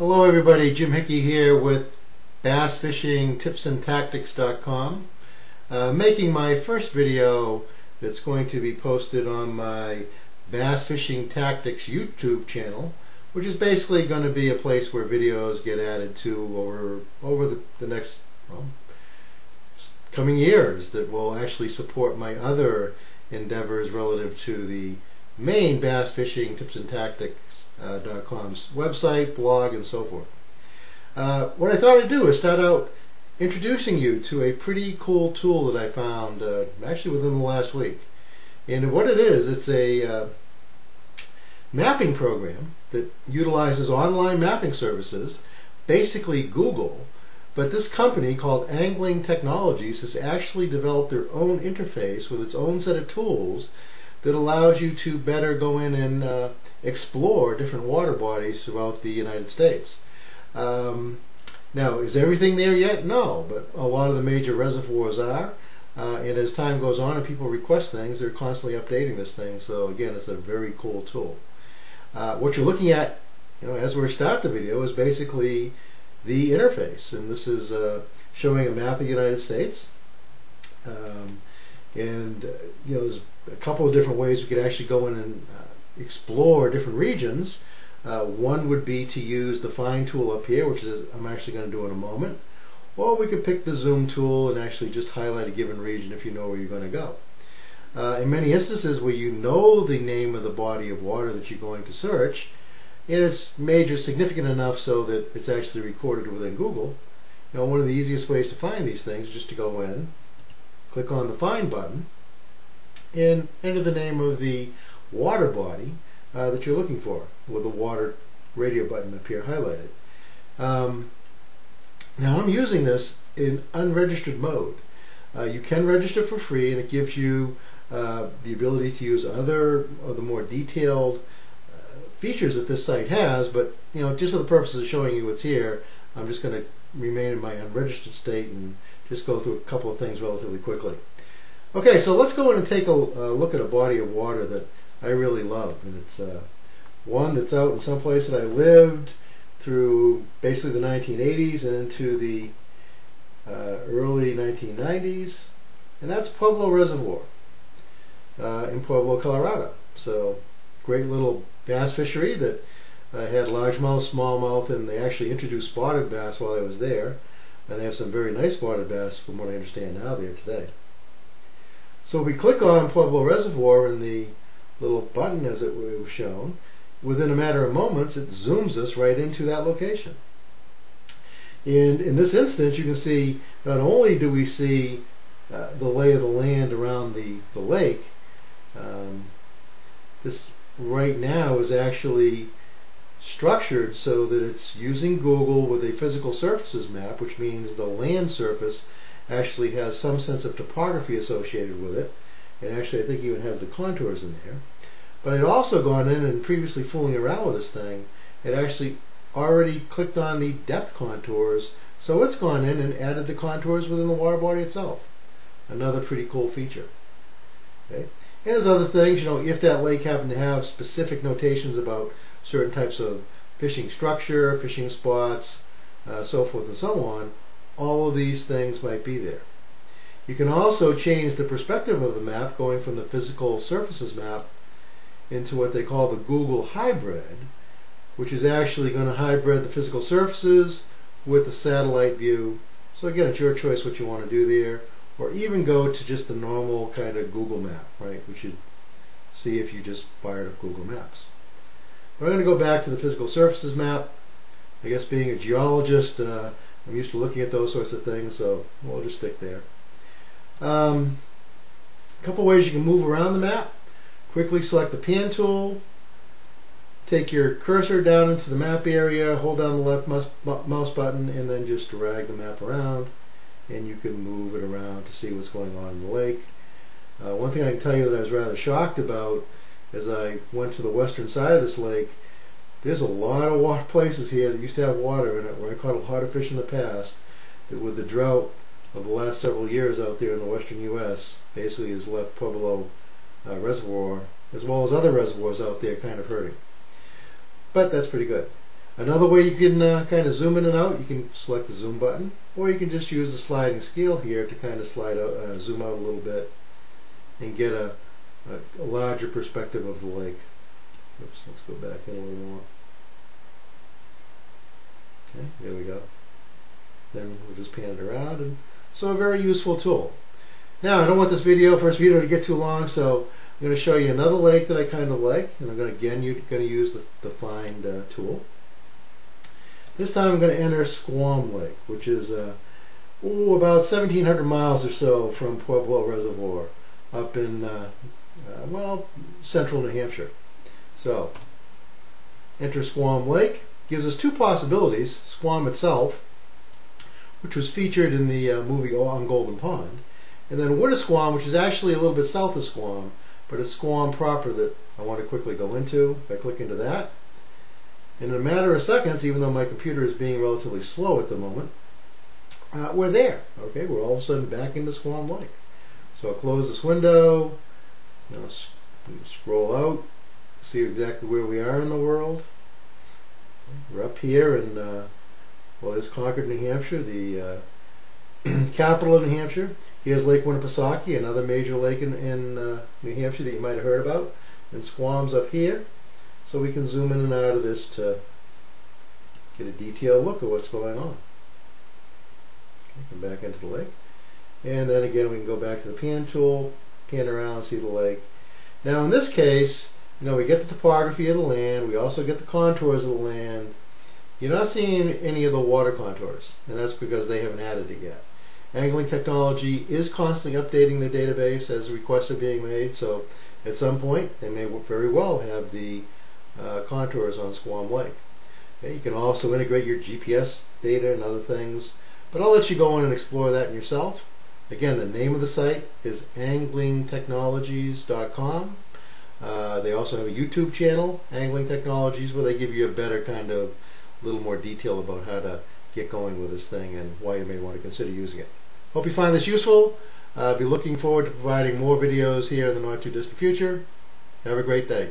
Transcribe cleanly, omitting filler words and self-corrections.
Hello everybody, Jim Hickey here with bassfishingtipsandtactics.com, making my first video that's going to be posted on my Bass Fishing Tactics YouTube channel, which is basically going to be a place where videos get added to over the next coming years that will actually support my other endeavors relative to the main Bass Fishing Tips and Tactics.com's website, blog, and so forth. What I thought I'd do is start out introducing you to a pretty cool tool that I found actually within the last week. And what it is, it's a mapping program that utilizes online mapping services, basically Google, but this company called Angling Technologies has actually developed their own interface with its own set of tools that allows you to better go in and explore different water bodies throughout the United States. Now, is everything there yet? No, but a lot of the major reservoirs are, and as time goes on and people request things, they're constantly updating this thing. So again, it's a very cool tool. What you're looking at, as we start the video, is basically the interface, and this is showing a map of the United States. There's a couple of different ways we could actually go in and explore different regions. One would be to use the find tool up here, which is I'm actually going to do in a moment, or we could pick the zoom tool and actually just highlight a given region if you know where you're going to go. In many instances where you know the name of the body of water that you're going to search, and it's major significant enough so that it's actually recorded within Google, one of the easiest ways to find these things is just to go in, click on the find button, and enter the name of the water body that you're looking for with the water radio button up here highlighted. Now I'm using this in unregistered mode. You can register for free, and it gives you the ability to use other of the more detailed features that this site has, but just for the purposes of showing you what's here, I'm just going to remain in my unregistered state and just go through a couple of things relatively quickly. Okay, so let's go in and take a look at a body of water that I really love, and it's one that's out in some place that I lived through basically the 1980s and into the early 1990s, and that's Pueblo Reservoir in Pueblo, Colorado. So great little bass fishery that had largemouth, smallmouth, and they actually introduced spotted bass while I was there, and they have some very nice spotted bass from what I understand now there today. So if we click on Pueblo Reservoir in the little button as it was shown, within a matter of moments it zooms us right into that location. And in this instance you can see not only do we see the lay of the land around the lake, this right now is actually structured so that it's using Google with a physical surfaces map, which means the land surface actually has some sense of topography associated with it, and actually I think even has the contours in there. But I'd also gone in and previously fooling around with this thing, it actually already clicked on the depth contours, so it's gone in and added the contours within the water body itself. Another pretty cool feature. Okay. And there's other things, if that lake happened to have specific notations about certain types of fishing structure, fishing spots, so forth and so on, all of these things might be there. You can also change the perspective of the map, going from the physical surfaces map into what they call the Google hybrid, which is actually going to hybrid the physical surfaces with the satellite view. So again, it's your choice what you want to do there, or even go to just the normal kind of Google map, right, which you'd see if you just fired up Google Maps. But I'm going to go back to the physical surfaces map. I guess being a geologist, I'm used to looking at those sorts of things, so we'll just stick there. A couple ways you can move around the map. Quickly select the pan tool, take your cursor down into the map area, hold down the left mouse button, and then just drag the map around, and you can move it around to see what's going on in the lake. One thing I can tell you that I was rather shocked about as I went to the western side of this lake, there's a lot of water places here that used to have water in it where I caught a lot of fish in the past that with the drought of the last several years out there in the western U.S. basically has left Pueblo Reservoir as well as other reservoirs out there kind of hurting. But that's pretty good. Another way you can kind of zoom in and out, you can select the zoom button, or you can just use the sliding scale here to kind of slide out, zoom out a little bit and get a larger perspective of the lake. Oops, let's go back in a little more. Okay, there we go. Then we'll just pan it around, and so a very useful tool. Now, I don't want this first video to get too long, so I'm going to show you another lake that I kind of like, and I'm going to use the find tool. This time I'm going to enter Squam Lake, which is about 1,700 miles or so from Pueblo Reservoir, up in central New Hampshire. So, enter Squam Lake. Gives us two possibilities: Squam itself, which was featured in the movie On Golden Pond, and then Winnisquam, which is actually a little bit south of Squam, but it's Squam proper that I want to quickly go into. If I click into that, in a matter of seconds, even though my computer is being relatively slow at the moment, we're there. Okay, we're all of a sudden back into Squam Lake. So I'll close this window, scroll out, see exactly where we are in the world. We're up here in, it's Concord, New Hampshire, the capital of New Hampshire. Here's Lake Winnipesaukee, another major lake in New Hampshire that you might have heard about. And Squam's up here. So we can zoom in and out of this to get a detailed look at what's going on. Okay, come back into the lake. And then again, we can go back to the pan tool, pan around and see the lake. Now in this case, we get the topography of the land. We also get the contours of the land. You're not seeing any of the water contours, and that's because they haven't added it yet. Angling Technology is constantly updating their database as requests are being made, so at some point they may very well have the contours on Squam Lake. Okay, you can also integrate your GPS data and other things, but I'll let you go in and explore that yourself. Again, the name of the site is anglingtechnologies.com. They also have a YouTube channel, Angling Technologies, where they give you a better kind of little more detail about how to get going with this thing and why you may want to consider using it. Hope you find this useful. I'll be looking forward to providing more videos here in the not too distant future. Have a great day.